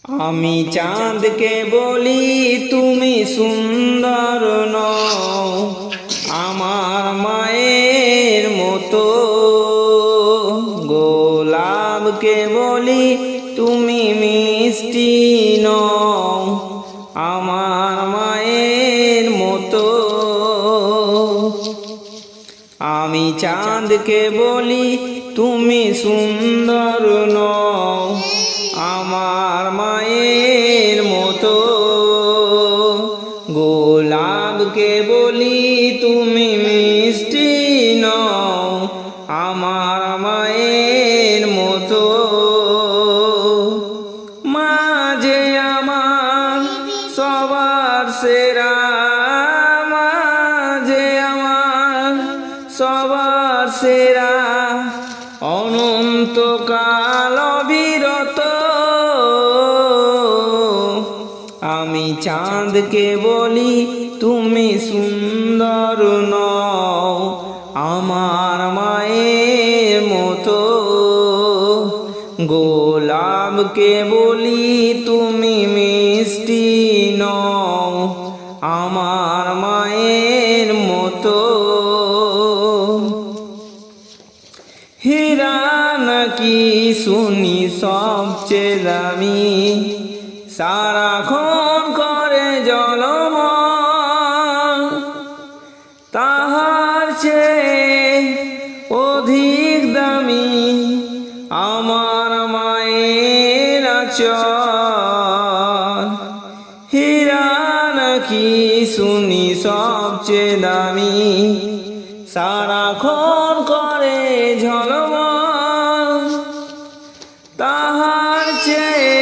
আমি চাঁদকে বলি তুমি সুন্দর নও, আমার মায়ের মতো। গোলাপকে বলি তুমি মিষ্টি নও, আমার মায়ের মতো। আমি চাঁদকে বলি তুমি সুন্দর নও, আমার মায়ের মতো। গোলাপকে বলি তুমি মিষ্টি নও, আমার মায়ের মতো। মা যে আমার সবার সেরা, মা যে আমার সবার সেরা, অনন্তকাল অবিরত। আমি চাঁদকে বলি তুমি সুন্দর নও, আমার মায়ের মতো। গোলাপকে বলি তুমি মিষ্টি নও, আমার মায়ের মতো। হীরা নাকি শুনি সবচেয়ে দামি, সারাক্ষণ করে ঝলমল, তাহার চেয়ে অধিক দামি আমার মায়ের আঁচল। হীরা নাকি শুনি সবচেয়ে দামি, সারাক্ষণ করে ঝলমল, তাহার চেয়ে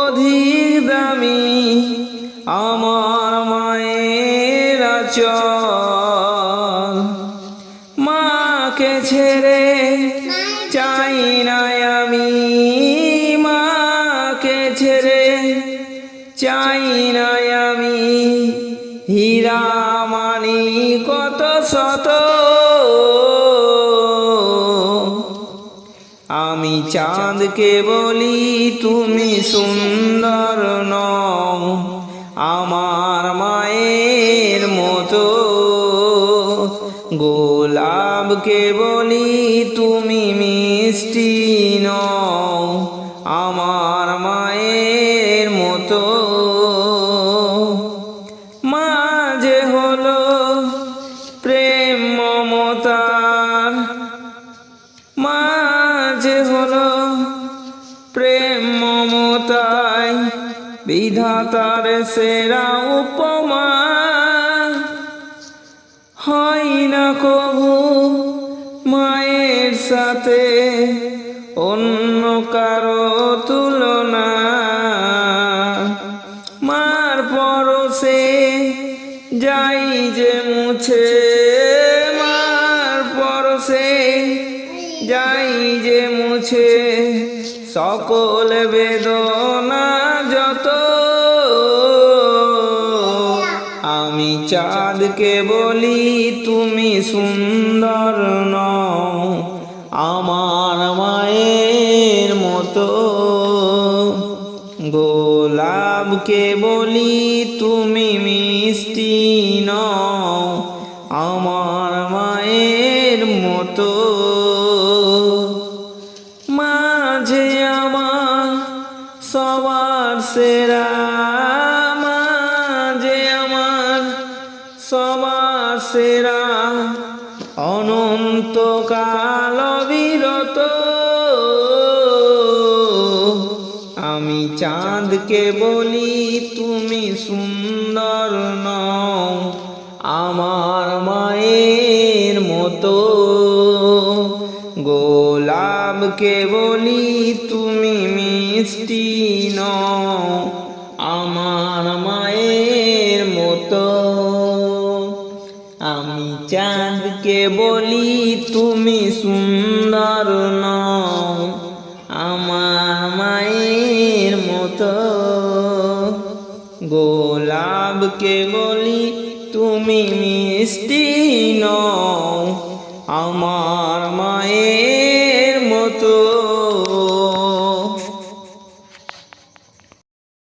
অধিক দামি আমার মায়ের আঁচল। মাকে ছেড়ে চাই না আমি, মাকে ছেড়ে চাই না আমি। হীরা মানি কত শত, আমি চাঁদকে বলি তুমি সুন্দর নও, আমার মায়ের মতো। গোলাপকে বলি তুমি মিষ্টি নও, আমার মায়ের মতো। মা যে হলো প্রেম মমতার, মা যে হলো প্রেম মমতায় বিধাতার সেরা উপমা। হয় না কবু মায়ের সাথে অন্য কারো তুলনা। মার পরশে যাই যে মুছে, মার পরশে যাই যে মুছে, সকল বেদনা যত। আমি চাঁদকে বলি তুমি সুন্দর নও, আমার মায়ের মতো। গোলাপকে বলি তুমি মিষ্টি নও, আমার মায়ের মতো। মা যে আমার সবার সেরা, মা যে আমার সবার সেরা, অনন্তকাল অবিরত। আমি চাঁদকে বলি তুমি সুন্দর নও, আমার মায়ের মতো। গোলাপকে বলি তুমি মিষ্টি নও, আমার মায়ের মতো। আমি চাঁদকে বলি তুমি সুন্দর নও, আমার মায়ের মতো। গোলাপকে বলি তুমি মিষ্টি নও, আমার